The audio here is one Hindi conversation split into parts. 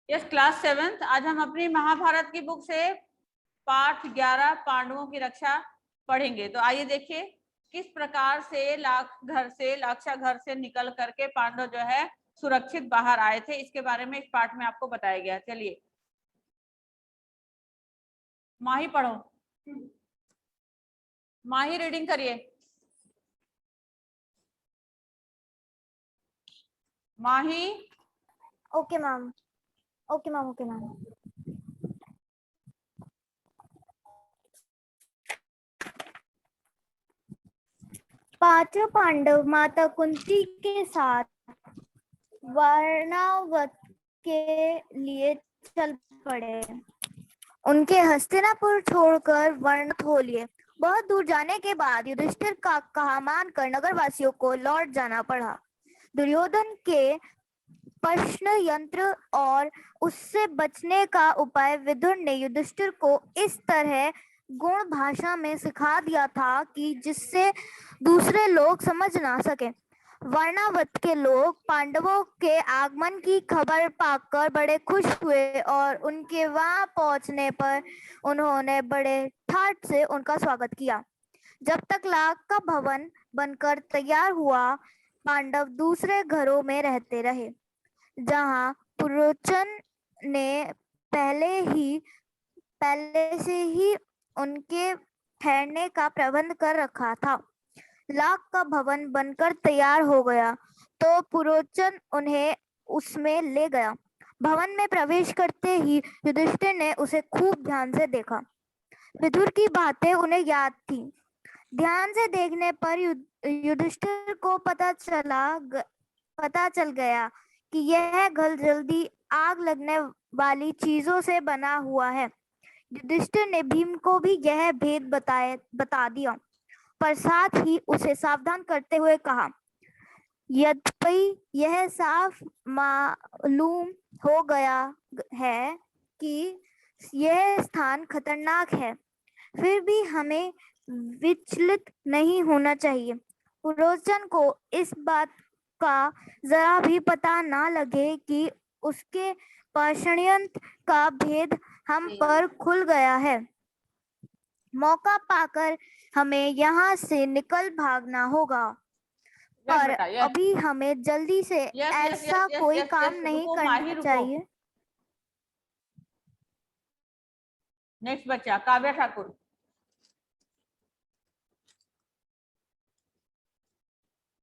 Yes, class 7th। आज हम अपनी महाभारत की बुक से पाठ 11 पांडवों की रक्षा पढ़ेंगे। तो आइए देखिए किस प्रकार से लाक्षा घर से निकल करके पांडव जो है सुरक्षित बाहर आए थे, इसके बारे में इस पाठ में आपको बताया गया। चलिए माही पढ़ो, माही रीडिंग करिए। Mahi. Okay ma'am, okay ma'am, okay ma'am. पांचों पांडव माता कुंती के साथ वर्णावत के लिए चल पड़े। उनके हस्तिनापुर छोड़कर वर्णत हो लिए। बहुत दूर जाने के बाद युधिष्ठिर का कहा मानकर नगरवासियों को लौट जाना पड़ा। दुर्योधन के प्रश्न यंत्र और उससे बचने का उपाय विदुर ने युधिष्ठिर को इस तरह गुण भाषा में सिखा दिया था कि जिससे दूसरे लोग समझ ना सके। वर्णावत के लोग पांडवों के आगमन की खबर पाकर बड़े खुश हुए और उनके वहां पहुंचने पर उन्होंने बड़े ठाठ से उनका स्वागत किया। जब तक लाख का भवन बनकर तैयार हुआ, पांडव दूसरे घरों में रहते रहे, जहां पुरोचन ने पहले से ही उनके ठहरने का प्रबंध कर रखा था। लाख का भवन बनकर तैयार हो गया तो पुरोचन उन्हें उसमें ले गया। भवन में प्रवेश करते ही युधिष्ठिर ने उसे खूब ध्यान से देखा। विदुर की बातें उन्हें याद थी। ध्यान से देखने पर युधिष्ठिर को पता चल गया कि यह घर जल्दी आग लगने वाली चीजों से बना हुआ है। युधिष्ठिर ने भीम को भी यह भेद बता दिया, पर साथ ही उसे सावधान करते हुए कहा, यद्यपि यह साफ मालूम हो गया है कि यह स्थान खतरनाक है, फिर भी हमें विचलित नहीं होना चाहिए। पुरोचन को इस बात का जरा भी पता ना लगे कि उसके षड्यंत्र का भेद हम पर खुल गया है। मौका पाकर हमें यहाँ से निकल भागना होगा, पर अभी हमें जल्दी से ऐसा कोई काम नहीं करना चाहिए। नेक्स्ट बच्चा काव्या ठाकुर।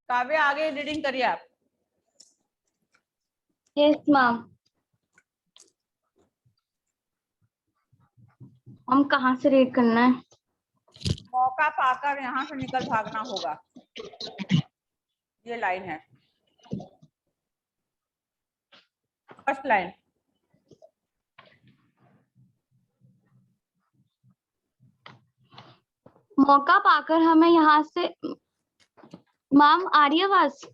काव्य आगे रीडिंग करिए आप। Yes ma'am. हम कहाँ से रीड करना है? मौका पाकर यहाँ से निकल भागना होगा, ये लाइन है, फर्स्ट लाइन। मौका पाकर हमें यहाँ से, मैम आ रही है आवाज?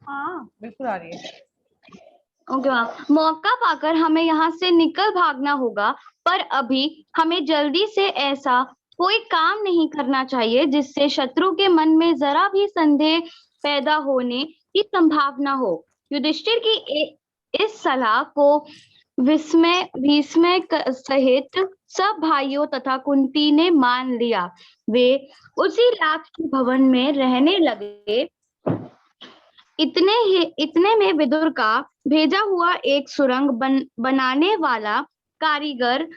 हाँ बिल्कुल आ रही है। Okay ma'am. मौका पाकर हमें यहाँ से निकल भागना होगा, पर अभी हमें जल्दी से ऐसा कोई काम नहीं करना चाहिए जिससे शत्रु के मन में जरा भी संदेह पैदा होने की संभावना हो। युधिष्ठिर की इस सलाह को विस्मय सहित सब भाइयों तथा कुंती ने मान लिया। वे उसी लाख के भवन में रहने लगे। इतने में विदुर का भेजा हुआ एक सुरंग बनाने वाला कारीगर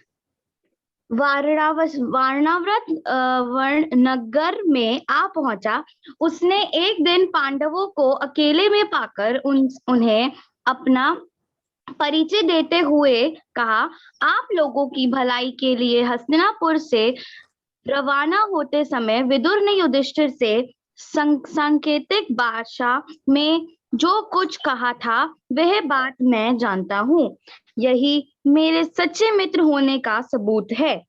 वारणावत नगर में आ पहुंचा। उसने एक दिन पांडवों को अकेले में पाकर उन्हें अपना परिचय देते हुए कहा, आप लोगों की भलाई के लिए हस्तिनापुर से रवाना होते समय विदुर ने युधिष्ठिर से सांकेतिक भाषा में जो कुछ कहा था वह बात मैं जानता हूँ। यही मेरे सच्चे मित्र होने का सबूत है।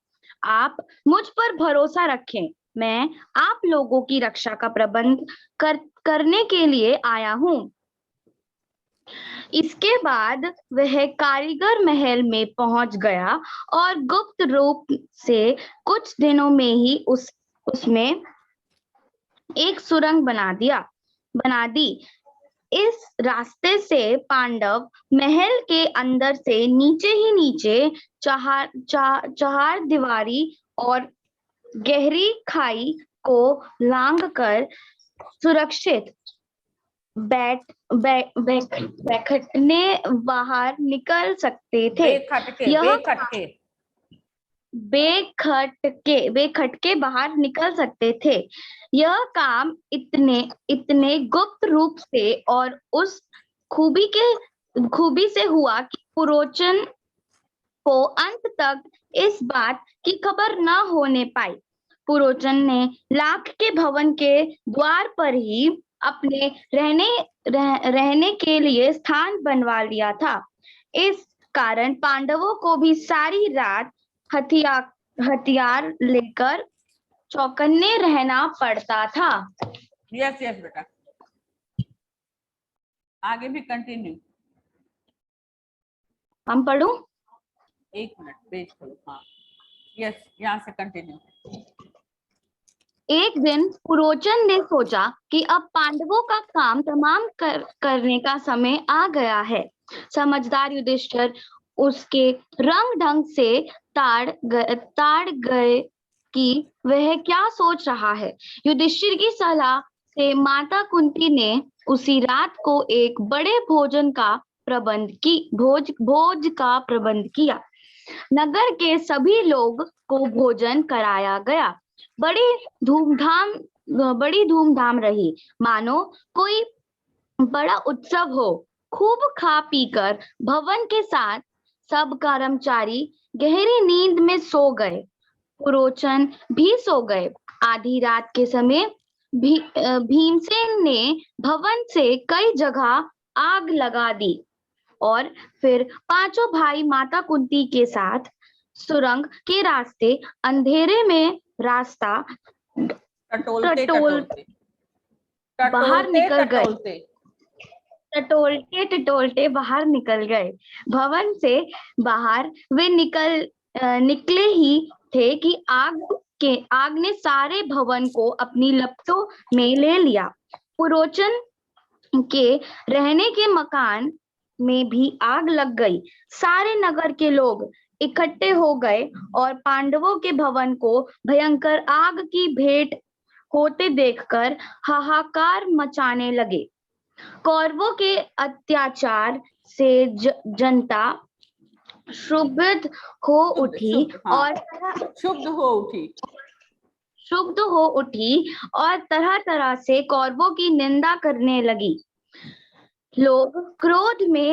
आप मुझ पर भरोसा रखें। मैं आप लोगों की रक्षा का प्रबंध करने के लिए आया हूँ। इसके बाद वह कारीगर महल में पहुंच गया और गुप्त रूप से कुछ दिनों में ही उसमें एक सुरंग बना दी। इस रास्ते से पांडव महल के अंदर से नीचे ही नीचे चार दीवारी और गहरी खाई को लांघ कर सुरक्षित बैठने बाहर निकल सकते थे। यह बेखटके बाहर निकल सकते थे। यह काम इतने गुप्त रूप से और उस खूबी से हुआ कि पुरोचन को अंत तक इस बात की खबर न होने पाई। पुरोचन ने लाख के भवन के द्वार पर ही अपने रहने के लिए स्थान बनवा लिया था। इस कारण पांडवों को भी सारी रात हथियार लेकर चौकन्ने रहना पड़ता था। यस बेटा, आगे भी कंटिन्यू। हम पढ़ूं? एक मिनट, पेज खोलो। हाँ, यस, यहाँ से कंटिन्यू। एक दिन पुरोचन ने सोचा कि अब पांडवों का काम तमाम करने का समय आ गया है। समझदार युधिष्ठिर उसके रंग ढंग से ताड़ गए कि वह क्या सोच रहा है। युधिष्ठिर की सलाह से माता कुंती ने उसी रात को एक बड़े भोज का प्रबंध किया। नगर के सभी लोग को भोजन कराया गया। बड़ी धूमधाम रही, मानो कोई बड़ा उत्सव हो। खूब खा पीकर भवन के साथ सब कर्मचारी गहरी नींद में सो गए। पुरोचन भी सो गए। आधी रात के समय भीमसेन ने भवन से कई जगह आग लगा दी और फिर पांचों भाई माता कुंती के साथ सुरंग के रास्ते अंधेरे में रास्ता टटोलते बाहर निकल गए। भवन से बाहर वे निकले ही थे कि आग ने सारे भवन को अपनी लपटों में ले लिया। पुरोचन के रहने के मकान में भी आग लग गई। सारे नगर के लोग इकट्ठे हो गए और पांडवों के भवन को भयंकर आग की भेंट होते देखकर हाहाकार मचाने लगे। कौरवों के अत्याचार से जनता क्षुब्ध हो उठी और तरह तरह से कौरवों की निंदा करने लगी। लोग क्रोध में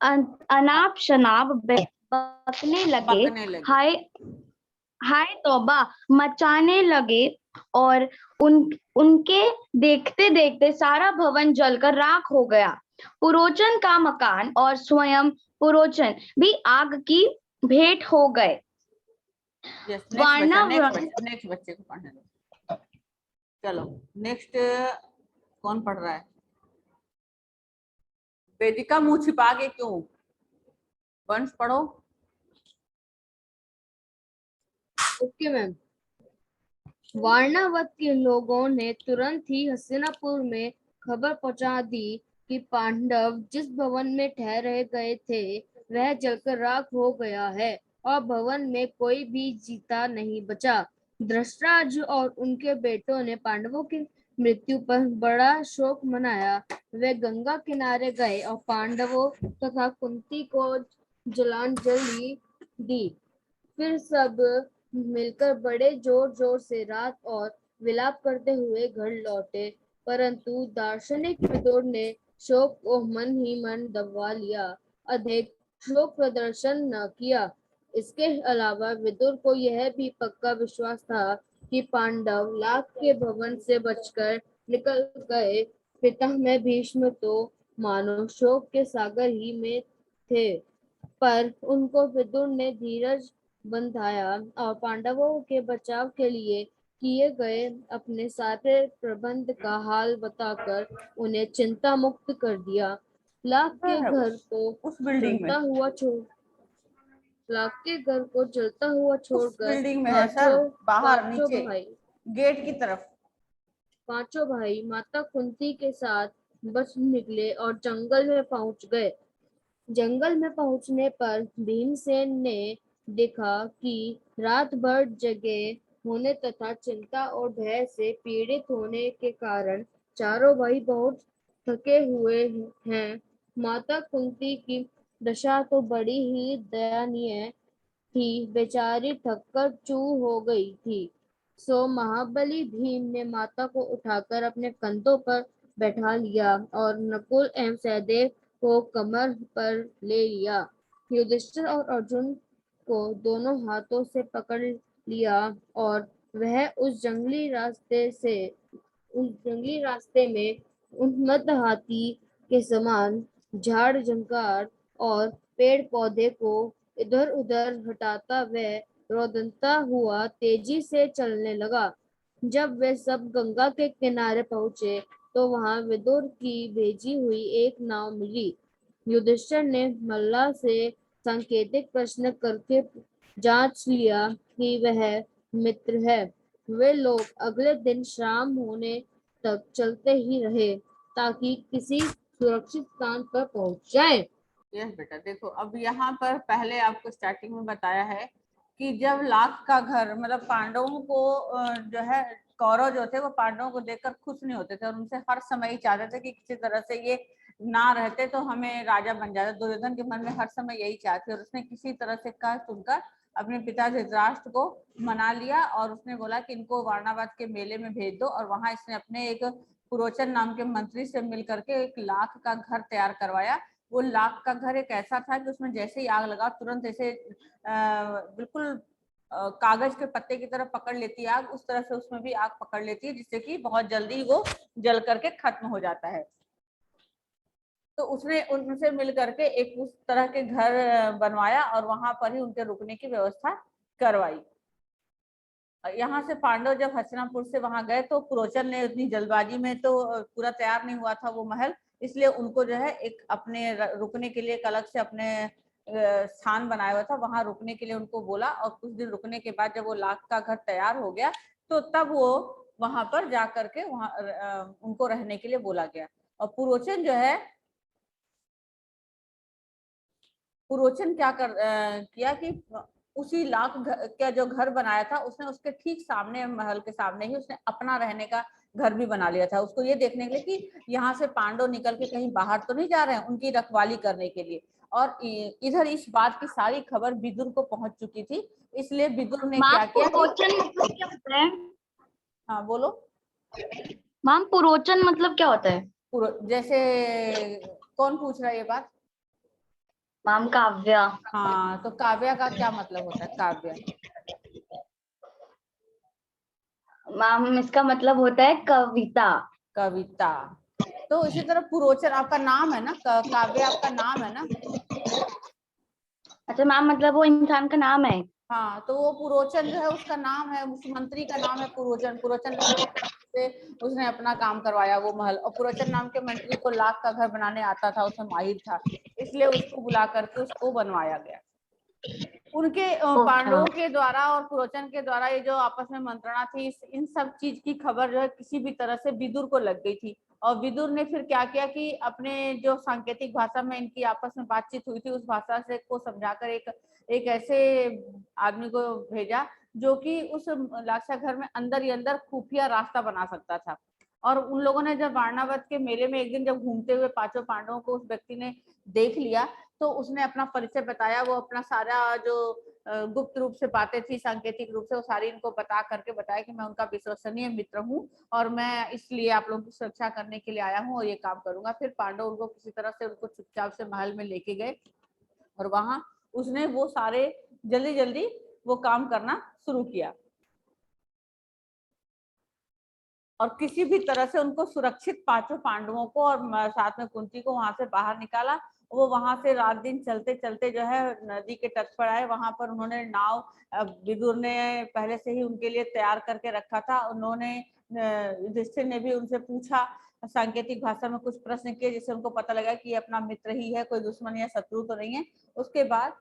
अनाप शनाप बकने लगे, हाय तौबा मचाने लगे और उनके देखते देखते सारा भवन जलकर राख हो गया। पुरोचन का मकान और स्वयं पुरोचन भी आग की भेंट हो गए। नेक्स्ट बच्चे को पढ़ने दो। चलो नेक्स्ट कौन पढ़ रहा है? वेदिका मुंह छिपा के क्यों? वंश पढ़ो। Okay ma'am. वारणावत के लोगों ने तुरंत ही हस्तिनापुर में खबर पहुंचा दी कि पांडव जिस भवन में ठहरे गए थे वह जलकर राख हो गया है और भवन में कोई भी जीता नहीं बचा। धृतराष्ट्र और उनके बेटों ने पांडवों की मृत्यु पर बड़ा शोक मनाया। वे गंगा किनारे गए और पांडवों तथा कुंती को जलांजलि दी। फिर सब मिलकर बड़े जोर जोर से रात और विलाप करते हुए घर लौटे, परंतु दार्शनिक विदुर ने शोक को मन ही मन दबा लिया, अधिक शोक प्रदर्शन न किया। इसके अलावा विदुर को यह भी पक्का विश्वास था कि पांडव लाख के भवन से बचकर निकल गए। पितामह भीष्म तो मानो शोक के सागर ही में थे, पर उनको विदुर ने धीरज बंधाया और पांडवों के बचाव के लिए किए गए अपने सारे प्रबंध का हाल बताकर उन्हें चिंता मुक्त कर दिया। लाख के घर को जलता छोड़कर बिल्डिंग में है सर, बाहर नीचे भाई गेट की तरफ पांचों भाई माता कुंती के साथ बच निकले और जंगल में पहुंच गए। जंगल में पहुंचने पर भीमसेन ने देखा कि रात भर जगे होने तथा चिंता और भय से पीड़ित होने के कारण चारों भाई बहुत थके हुए हैं। माता कुंती की दशा तो बड़ी ही दयनीय थी, बेचारी थककर चूर हो गई थी। सो महाबली भीम ने माता को उठाकर अपने कंधों पर बैठा लिया और नकुल एवं सहदेव को कमर पर ले लिया। युधिष्ठिर और अर्जुन को दोनों हाथों से पकड़ लिया और वह उस जंगली रास्ते में उन्मत्त हाथी के समान झाड़ झंकार और पेड़ पौधे को इधर उधर हटाता व रोदनता हुआ तेजी से चलने लगा। जब वे सब गंगा के किनारे पहुंचे तो वहां विदुर की भेजी हुई एक नाव मिली। युधिष्ठिर ने मल्लाह से सांकेतिक प्रश्न करके जांच लिया कि वह मित्र है। वे लोग अगले दिन शाम होने तक चलते ही रहे ताकि किसी सुरक्षित स्थान पर पहुंच जाए। यस बेटा, देखो अब यहाँ पर पहले आपको स्टार्टिंग में बताया है कि जब लाख का घर मतलब पांडवों को जो है कौरव जो थे वो पांडवों को देखकर खुश नहीं होते थे और उनसे हर समय ही चाहते थे कि किसी तरह से ये ना रहते तो हमें राजा बन जाते। दुर्योधन के मन में हर समय यही चाहती और उसने किसी तरह से कहा सुनकर अपने पिता धृतराष्ट्र को मना लिया और उसने बोला कि इनको वारणावत के मेले में भेज दो और वहां इसने अपने एक पुरोचन नाम के मंत्री से मिल करके एक लाख का घर तैयार करवाया। वो लाख का घर एक ऐसा था कि उसमें जैसे ही आग लगा तुरंत ऐसे बिल्कुल कागज के पत्ते की तरह पकड़ लेती है आग, उस तरह से उसमें भी आग पकड़ लेती है जिससे कि बहुत जल्दी वो जल करके खत्म हो जाता है। तो उसने उनसे मिल करके एक उस तरह के घर बनवाया और वहां पर ही उनके रुकने की व्यवस्था करवाई। यहाँ से पांडव जब हस्तिनापुर से वहां गए तो पुरोचन ने उतनी जल्दबाजी में तो पूरा तैयार नहीं हुआ था वो महल, इसलिए उनको जो है एक अपने रुकने के लिए एक अलग से अपने स्थान बनाया हुआ था, वहां रुकने के लिए उनको बोला और कुछ दिन रुकने के बाद जब वो लाख का घर तैयार हो गया तो तब वो वहां पर जा करके वहां उनको रहने के लिए बोला गया। और पुरोचन जो है पुरोचन क्या किया कि उसी लाख का जो घर बनाया था उसने उसके ठीक सामने महल के सामने ही उसने अपना रहने का घर भी बना लिया था, उसको ये देखने के लिए कि यहाँ से पांडव निकल के कहीं बाहर तो नहीं जा रहे हैं, उनकी रखवाली करने के लिए। और इधर इस बात की सारी खबर विदुर को पहुंच चुकी थी, इसलिए विदुर ने क्या किया पुरोचन मतलब क्या होता है? हाँ बोलो। मैम पुरोचन मतलब क्या होता है? जैसे कौन पूछ रहा है ये बात? मैम काव्या। हाँ, तो काव्या का क्या मतलब होता है? काव्या मैम इसका मतलब होता है कविता। कविता। तो इसी तरह पुरोचन आपका नाम है ना, काव्या आपका नाम है ना? अच्छा मैम, मतलब वो इंसान का नाम है। हाँ, तो वो पुरोचन जो है उसका नाम है, उस मंत्री का नाम है पुरोचन। पुरोचन नाम के से उसने अपना काम करवाया वो महल, और पुरोचन नाम के मंत्री को लाख का घर बनाने आता था, उसमें माहिर था, इसलिए उसको बुला करके उसको बनवाया गया। उनके पांडवों के द्वारा और पुरोचन के द्वारा ये जो आपस में मंत्रणा थी, इन सब चीज की खबर जो है किसी भी तरह से विदुर को लग गई थी। और विदुर ने फिर क्या किया कि अपने जो सांकेतिक भाषा में इनकी आपस में बातचीत हुई थी उस भाषा से को समझाकर एक ऐसे आदमी को भेजा जो कि उस लाक्षा घर में अंदर ही अंदर खुफिया रास्ता बना सकता था। और उन लोगों ने जब वारणावत के मेले में एक दिन जब घूमते हुए पांचों पांडवों को उस व्यक्ति ने देख लिया तो उसने अपना परिचय बताया, वो अपना सारा जो गुप्त रूप से बातें थी सांकेतिक रूप से वो सारी इनको बता करके बताया कि मैं उनका विश्वसनीय मित्र हूँ और मैं इसलिए आप लोगों की सुरक्षा करने के लिए आया हूँ और ये काम करूंगा। फिर पांडव उनको किसी तरह से उनको चुपचाप से महल में लेके गए और वहां उसने वो सारे जल्दी जल्दी वो काम करना शुरू किया और किसी भी तरह से उनको सुरक्षित पांचों पांडवों को और साथ में कुंती को वहां से बाहर निकाला। वो वहां से रात दिन चलते चलते जो है नदी के तट पर आए। वहां पर उन्होंने नाव विदुर ने पहले से ही उनके लिए तैयार करके रखा था। उन्होंने युधिष्ठिर ने भी उनसे पूछा, सांकेतिक भाषा में कुछ प्रश्न किए जिससे उनको पता लगा कि ये अपना मित्र ही है, कोई दुश्मन या शत्रु तो नहीं है। उसके बाद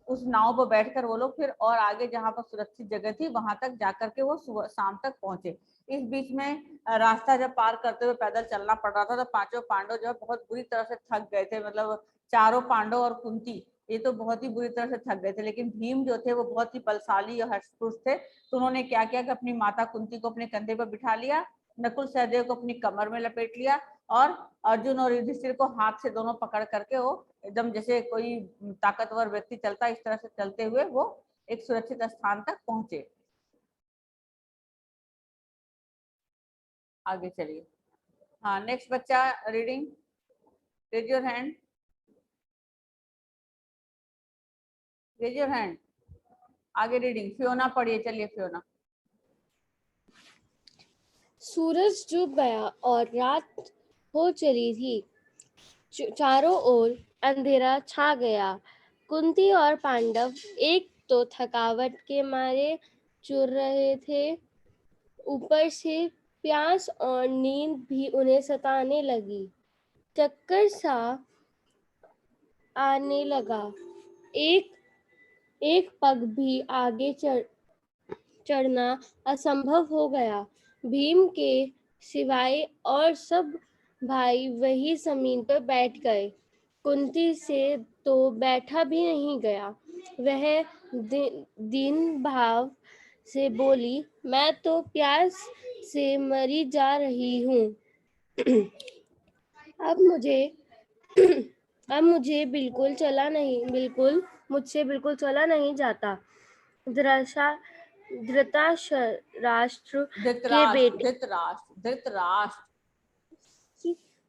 उस नाव पर बैठकर वो लोग फिर और आगे जहाँ पर सुरक्षित जगह थी वहां तक जाकर के वो शाम तक पहुंचे। इस बीच में रास्ता जब पार करते हुए पैदल चलना पड़ रहा था तो पांचों पांडव जो है बहुत बुरी तरह से थक गए थे। मतलब चारों पांडव और कुंती ये तो बहुत ही बुरी तरह से थक गए थे, लेकिन भीम जो थे वो बहुत ही बलशाली और हष्टपुष्ट थे। तो उन्होंने क्या किया कि अपनी माता कुंती को अपने कंधे पर बिठा लिया, नकुल सहदेव को अपनी कमर में लपेट लिया और अर्जुन और युधिष्ठिर को हाथ से दोनों पकड़ करके वो एकदम जैसे कोई ताकतवर व्यक्ति चलता इस तरह से चलते हुए वो एक सुरक्षित स्थान तक पहुंचे। आगे चलिए। हाँ, नेक्स्ट बच्चा reading, raise your hand, raise your hand. आगे रीडिंग, फियोना पढ़िए, चलिए फियोना। सूरज डूब गया और रात हो चली थी। चारों ओर अंधेरा छा गया। कुंती और पांडव एक तो थकावट के मारे चुर रहे थे, ऊपर से प्यास और नींद भी उन्हें सताने लगी। चक्कर सा आने लगा। एक पग भी आगे चढ़ना असंभव हो गया। भीम के सिवाय और सब भाई वही जमीन पर बैठ गए। कुंती से तो बैठा भी नहीं गया। वह दीन भाव से बोली, मैं तो प्यास से मरी जा रही हूँ। अब मुझे मुझसे बिल्कुल चला नहीं जाता।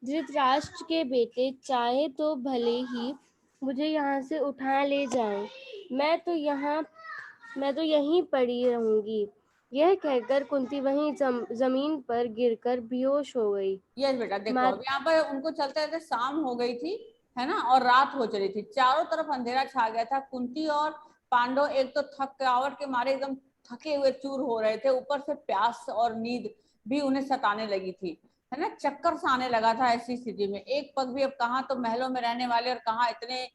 धृतराष्ट्र के बेटे चाहे तो भले ही मुझे यहाँ से उठा ले जाएं, मैं तो यहीं पड़ी रहूंगी। यह कहकर कुंती वहीं जमीन पर गिरकर बेहोश हो गई। यस बेटा, देखो अब यहाँ पर उनको चलते चलते शाम हो गई थी, है ना, और रात हो चली थी। चारों तरफ अंधेरा छा गया था। कुंती और पांडव एक तो थकावट के मारे एकदम थके हुए चूर हो रहे थे, ऊपर से प्यास और नींद भी उन्हें सताने लगी थी, है ना, चक्कर सा आने लगा था। ऐसी स्थिति में एक पग भी, अब कहाँ तो महलों में रहने वाले और कहाँ इतने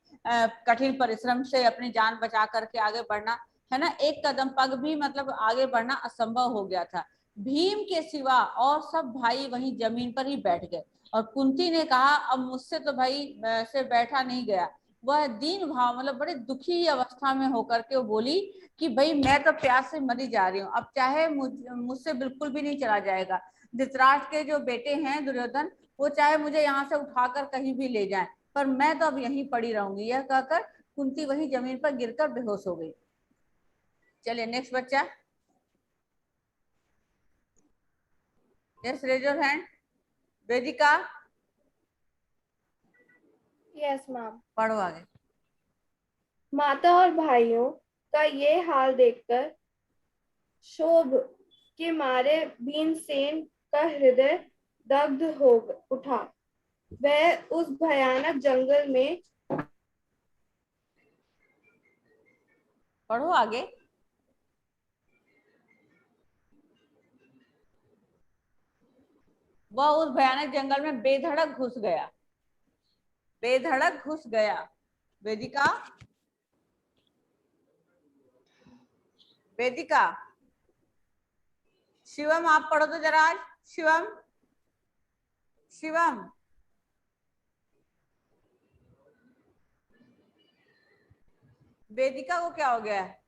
कठिन परिश्रम से अपनी जान बचा करके आगे बढ़ना, है ना, एक कदम पग भी मतलब आगे बढ़ना असंभव हो गया था। भीम के सिवा और सब भाई वहीं जमीन पर ही बैठ गए और कुंती ने कहा, अब मुझसे तो भाई से बैठा नहीं गया। वह दीन भाव मतलब बड़े दुखी अवस्था में होकर के वो बोली कि भाई मैं तो प्यास से मरी जा रही हूँ, अब चाहे मुझसे बिल्कुल भी नहीं चला जाएगा। धृतराष्ट्र के जो बेटे हैं दुर्योधन, वो चाहे मुझे यहाँ से उठाकर कहीं भी ले जाए, पर मैं तो अब यहीं पड़ी रहूंगी। यह कहकर कुंती वहीं जमीन पर गिरकर बेहोश हो गई। चलिए नेक्स्ट बच्चा। Yes, raise your hand. Vedika, yes ma'am. पढ़ो आगे। माता और भाइयों का ये हाल देखकर क्षोभ के मारे भीमसेन का हृदय दग्ध हो उठा। वह उस भयानक जंगल में, पढ़ो आगे। वह उस भयानक जंगल में बेधड़क घुस गया, बेधड़क घुस गया। वेदिका, वेदिका, शिवम आप पढ़ो तो जरा आज। शिवम, शिवम, वेदिका को क्या हो गया है?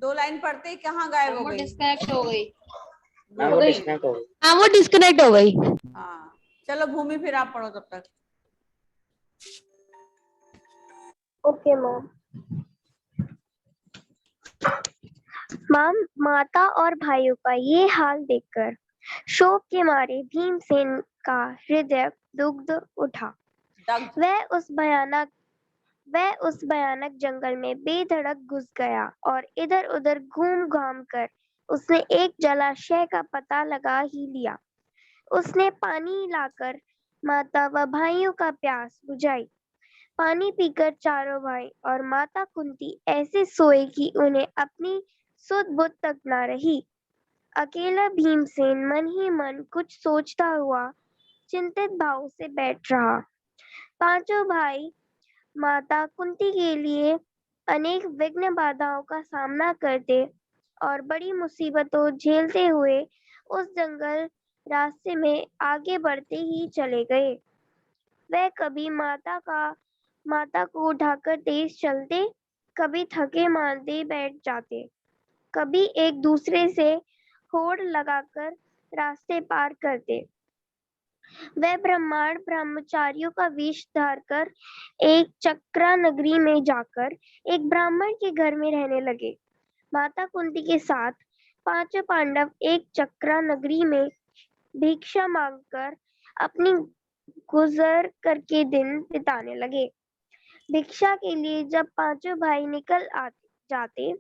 2 लाइन पढ़ते ही कहाँ गायब हो गई? डिस्कनेक्ट हो गई। वो डिस्कनेक्ट हो गई। हाँ, चलो भूमि फिर आप पढ़ो तब तक। Okay ma'am. माता और भाइयों का ये हाल देखकर शोक के मारे भीमसेन का हृदय दुग्ध उठा। वह उस भयानक जंगल में बेधड़क घुस गया और इधर उधर घूम घाम कर उसने एक जलाशय का पता लगा ही लिया। उसने पानी लाकर माता व भाइयों का प्यास बुझाई। पानी पीकर चारों भाई और माता कुंती ऐसे सोए कि उन्हें अपनी सुध बुध तक न रही। अकेला भीमसेन मन ही मन कुछ सोचता हुआ चिंतित भाव से बैठ रहा। पांचों भाई माता कुंती के लिए अनेक विघ्न बाधाओं का सामना करते और बड़ी मुसीबतों झेलते हुए उस जंगल रास्ते में आगे बढ़ते ही चले गए। वह कभी माता को उठाकर तेज चलते, कभी थके मांदे बैठ जाते, कभी एक दूसरे से होड़ लगाकर रास्ते पार करते। वह ब्रह्मांड ब्रह्मचारियों का वेश धारकर एक चक्रा नगरी में जाकर एक ब्राह्मण के घर में रहने लगे। माता कुंती के साथ पांचों पांडव एक चक्रा नगरी में भिक्षा मांगकर अपनी गुजर करके दिन बिताने लगे। भिक्षा के लिए जब पांचों भाई निकल जाते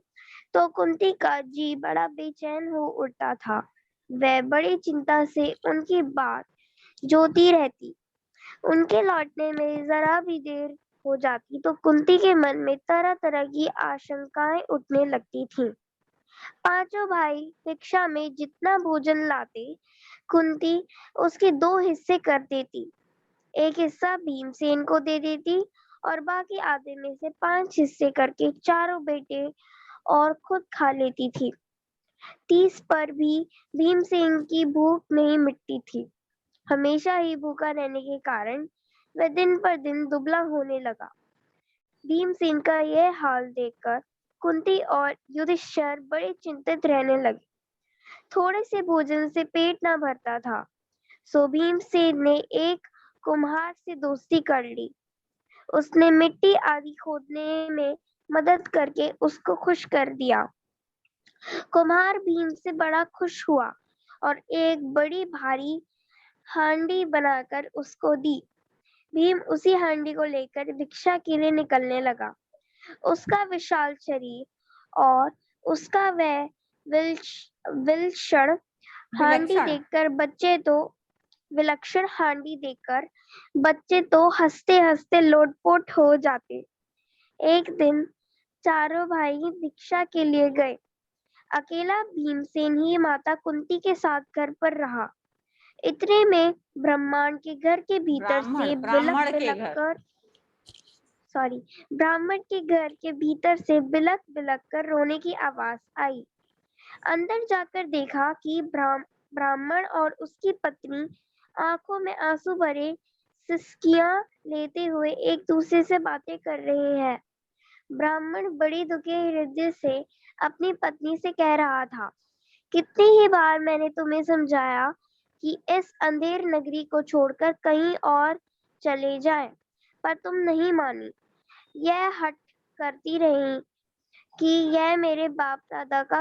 तो कुंती का जी बड़ा बेचैन हो उठता था। वह बड़ी चिंता से उनकी बात जोती रहती। उनके लौटने में जरा भी देर हो जाती तो कुंती के मन में तरह तरह की आशंकाएं उठने लगती थीं। पांचों भाई भिक्षा में जितना भोजन लाते, कुंती उसके 2 हिस्से कर देती। एक हिस्सा भीमसेन को दे देती और बाकी आधे में से 5 हिस्से करके चारों बेटे और खुद खा लेती थी। 30 पर भी भीमसेन की भूख नहीं मिटती थी। हमेशा ही भूखा रहने के कारण वह दिन पर दिन दुबला होने लगा। भीमसेन का यह हाल देखकर कुंती और युधिष्ठिर बड़े चिंतित रहने लगे। थोड़े से भोजन से पेट न भरता था, सो भीमसेन ने एक कुम्हार से दोस्ती कर ली। उसने मिट्टी आदि खोदने में मदद करके उसको खुश कर दिया। कुम्हार भीम से बड़ा खुश हुआ और एक बड़ी भारी हांडी बनाकर उसको दी। भीम उसी हांडी को लेकर भिक्षा के लिए निकलने लगा। उसका विशाल शरीर और उसका वह विलक्षण हांडी विलक्षण। देखकर बच्चे तो हंसते हंसते लोटपोट हो जाते। एक दिन चारों भाई भिक्षा के लिए गए। अकेला भीमसेन ही माता कुंती के साथ घर पर रहा। इतने में ब्रह्मांड के घर के भीतर से ब्राह्मण के घर के भीतर से बिलक बिलक कर रोने की आवाज आई। अंदर जाकर देखा कि ब्राह्मण और उसकी पत्नी आंखों में आंसू भरे सिसकियां लेते हुए एक दूसरे से बातें कर रहे हैं। ब्राह्मण बड़ी दुखी हृदय से अपनी पत्नी से कह रहा था, कितनी ही बार मैंने तुम्हें समझाया कि इस अंधेर नगरी को छोड़कर कहीं और चले जाएं, पर तुम नहीं मानी। यह हठ करती रही कि यह मेरे बाप दादा का